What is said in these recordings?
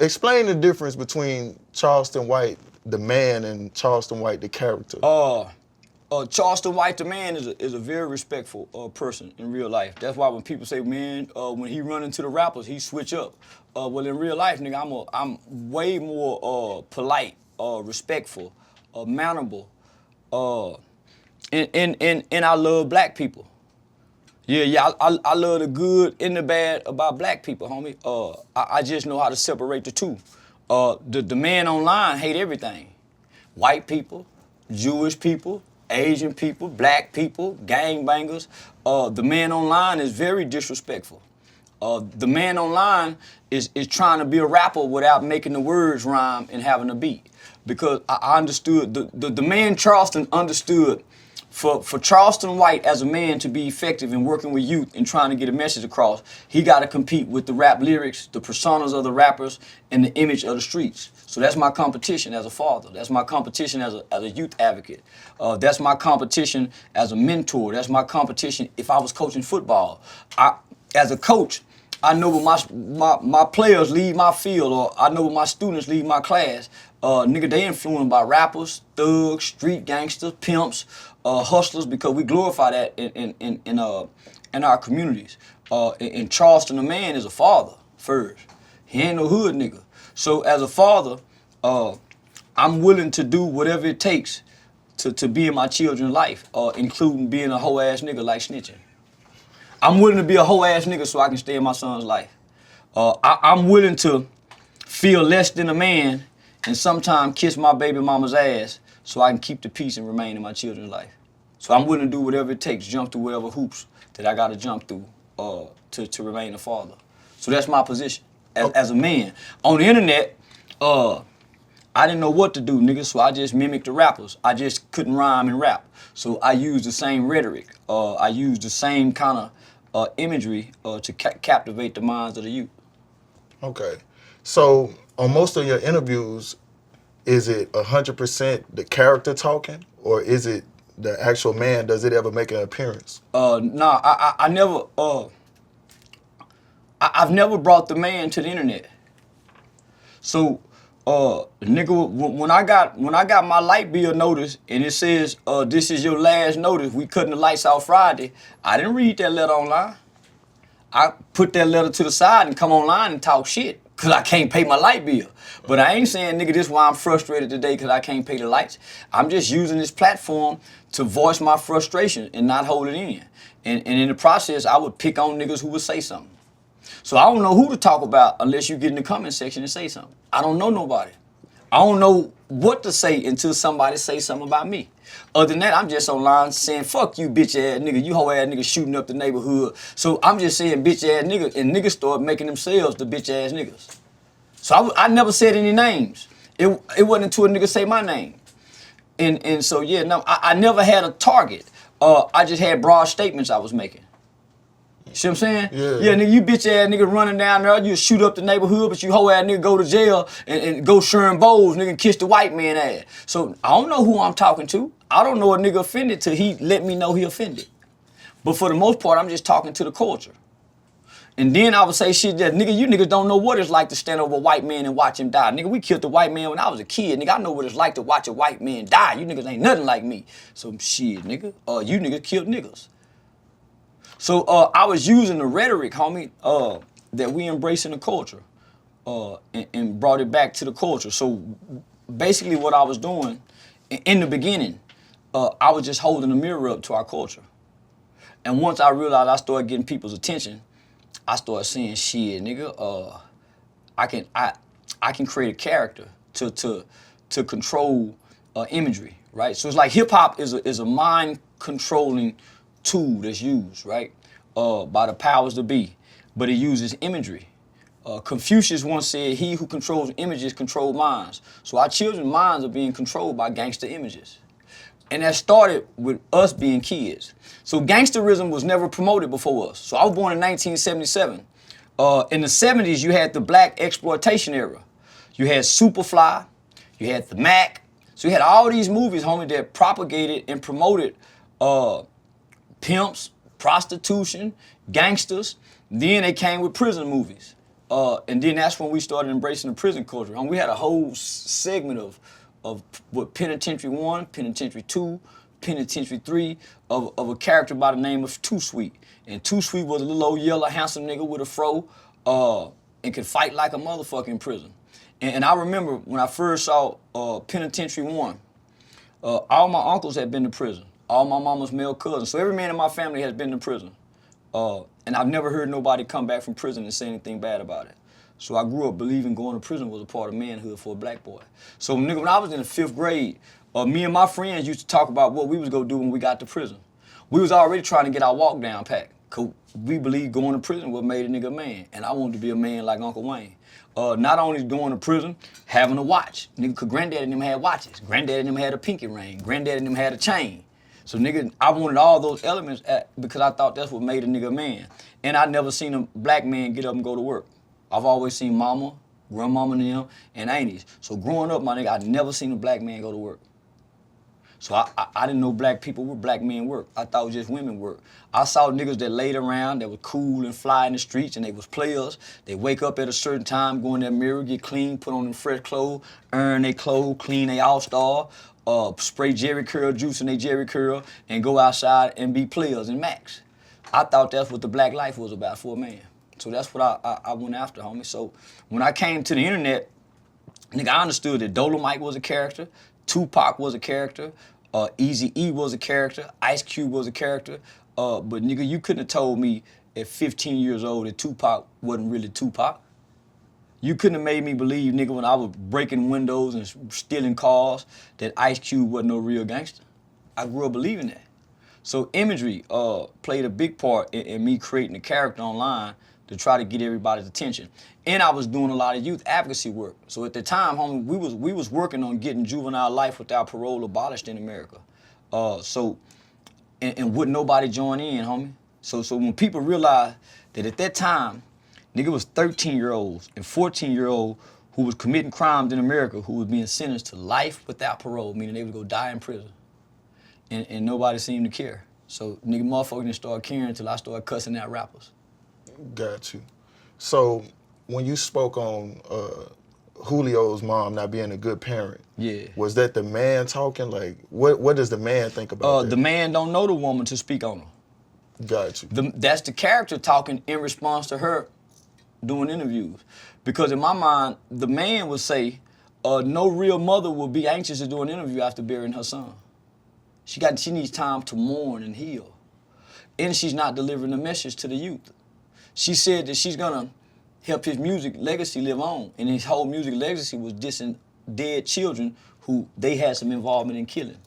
Explain the difference between Charleston White, the man, and Charleston White, the character. Charleston White, the man, is a very respectful person in real life. That's why when people say, man, when he run into the rappers, he switch up. Well, in real life, nigga, I'm way more polite, respectful, mannerable, and I love black people. Yeah, I love the good and the bad about black people, homie. I just know how to separate the two. The man online hate everything. White people, Jewish people, Asian people, black people, gangbangers. The man online is very disrespectful. The man online is trying to be a rapper without making the words rhyme and having a beat. Because I understood, the man Charleston understood for Charleston White as a man to be effective in working with youth and trying to get a message across, he got to compete with the rap lyrics, the personas of the rappers, and the image of the streets. So that's my competition as a father. That's my competition as a youth advocate. That's my competition as a mentor. That's my competition if I was coaching football. As a coach, I know when my players leave my field, or I know when my students leave my class, nigga, they influenced by rappers, thugs, street gangsters, pimps, hustlers, because we glorify that in our communities. In Charleston, the man is a father first. He ain't no hood nigga. So as a father, I'm willing to do whatever it takes to be in my children's life, including being a hoe ass nigga like snitching. I'm willing to be a hoe ass nigga so I can stay in my son's life. I'm willing to feel less than a man and sometimes kiss my baby mama's ass so I can keep the peace and remain in my children's life. So I'm willing to do whatever it takes, jump through whatever hoops that I gotta jump through to remain a father. So that's my position as a man. On the internet, I didn't know what to do, nigga, so I just mimicked the rappers. I just couldn't rhyme and rap. So I used the same rhetoric. I used the same kind of imagery to captivate the minds of the youth. Okay. So on most of your interviews, is it 100% the character talking, or is it the actual man? Does it ever make an appearance? Nah, I never, I've never brought the man to the internet. So, nigga, when I got my light bill notice and it says, this is your last notice, we cutting the lights out Friday, I didn't read that letter online. I put that letter to the side and come online and talk shit because I can't pay my light bill. But I ain't saying, nigga, this is why I'm frustrated today because I can't pay the lights. I'm just using this platform to voice my frustration and not hold it in. And in the process, I would pick on niggas who would say something. So I don't know who to talk about unless you get in the comment section and say something. I don't know nobody. I don't know what to say until somebody say something about me. Other than that, I'm just online saying, fuck you, bitch ass nigga, you hoe ass nigga shooting up the neighborhood. So I'm just saying bitch ass nigga, and niggas start making themselves the bitch ass niggas. So I never said any names. It wasn't until a nigga say my name. And so yeah, no, I never had a target. I just had broad statements I was making. See what I'm saying? Yeah, nigga, you bitch ass nigga running down there, you shoot up the neighborhood, but you hoe ass nigga go to jail and go sharing bowls, nigga, and kiss the white man ass. So I don't know who I'm talking to. I don't know a nigga offended till he let me know he offended. But for the most part, I'm just talking to the culture. And then I would say shit that, nigga, you niggas don't know what it's like to stand over a white man and watch him die. Nigga, we killed the white man when I was a kid. Nigga, I know what it's like to watch a white man die. You niggas ain't nothing like me. So shit, nigga, you niggas killed niggas. So I was using the rhetoric, homie, that we embrace in the culture and brought it back to the culture. So basically what I was doing in the beginning, I was just holding a mirror up to our culture. And once I realized I started getting people's attention, I started saying, shit, nigga, I can create a character to control imagery, right? So it's like hip hop is a mind controlling tool that's used, right, by the powers that be, but it uses imagery. Confucius once said, he who controls images controls minds. So our children's minds are being controlled by gangster images. And that started with us being kids. So gangsterism was never promoted before us. So I was born in 1977. In the 70s, you had the black exploitation era. You had Superfly, you had the Mac. So you had all these movies, homie, that propagated and promoted pimps, prostitution, gangsters. Then they came with prison movies. And then that's when we started embracing the prison culture. And we had a whole segment of what Penitentiary 1, Penitentiary 2, Penitentiary 3 of a character by the name of Too Sweet. And Too Sweet was a little old yellow handsome nigga with a fro and could fight like a motherfucker in prison. And I remember when I first saw Penitentiary 1, all my uncles had been to prison. All my mama's male cousins. So every man in my family has been to prison. And I've never heard nobody come back from prison and say anything bad about it. So I grew up believing going to prison was a part of manhood for a black boy. So nigga, when I was in the 5th grade, me and my friends used to talk about what we was gonna do when we got to prison. We was already trying to get our walk down packed. Cause we believed going to prison what made a nigga a man. And I wanted to be a man like Uncle Wayne. Not only going to prison, having a watch. Nigga, cause granddad and them had watches. Granddad and them had a pinky ring. Granddad and them had a chain. So nigga, I wanted all those elements because I thought that's what made a nigga a man. And I never seen a black man get up and go to work. I've always seen mama, grandmama and them, and aunties. So growing up, my nigga, I never seen a black man go to work. So I didn't know black people were black men work. I thought it was just women work. I saw niggas that laid around, that was cool and fly in the streets, and they was players. They wake up at a certain time, go in their mirror, get clean, put on them fresh clothes, earn their clothes, clean they all-star, spray Jerry curl juice in their Jerry curl, and go outside and be players and max. I thought that's what the black life was about for a man. So that's what I went after, homie. So when I came to the internet, nigga, I understood that Dolomite was a character, Tupac was a character, Eazy-E was a character, Ice Cube was a character, but nigga, you couldn't have told me at 15 years old that Tupac wasn't really Tupac. You couldn't have made me believe, nigga, when I was breaking windows and stealing cars, that Ice Cube wasn't no real gangster. I grew up believing that. So imagery played a big part in me creating a character online to try to get everybody's attention. And I was doing a lot of youth advocacy work. So at the time, homie, we was working on getting juvenile life without parole abolished in America. And wouldn't nobody join in, homie. So when people realized that at that time, nigga, was 13-year-olds and 14-year-olds who was committing crimes in America who was being sentenced to life without parole, meaning they would go die in prison. And nobody seemed to care. So nigga, motherfuckers didn't start caring until I started cussing out rappers. Got you. So when you spoke on Julio's mom not being a good parent, yeah, was that the man talking? Like, what does the man think about that? The man don't know the woman to speak on her. Got you. That's the character talking in response to her doing interviews. Because in my mind, the man would say, no real mother would be anxious to do an interview after burying her son. She needs time to mourn and heal. And she's not delivering the message to the youth. She said that she's gonna help his music legacy live on. And his whole music legacy was dissing dead children who they had some involvement in killing.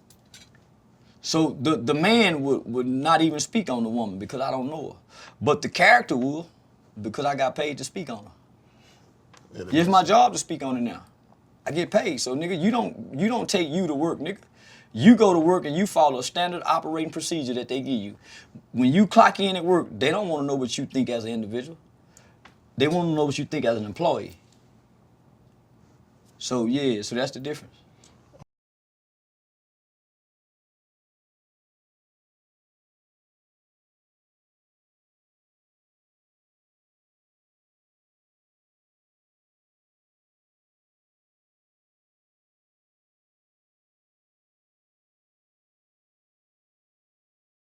So the man would not even speak on the woman because I don't know her. But the character will, because I got paid to speak on her. It's my job to speak on it now. I get paid. So nigga, you don't take you to work, nigga. You go to work and you follow a standard operating procedure that they give you. When you clock in at work, they don't want to know what you think as an individual. They want to know what you think as an employee. So yeah, so that's the difference.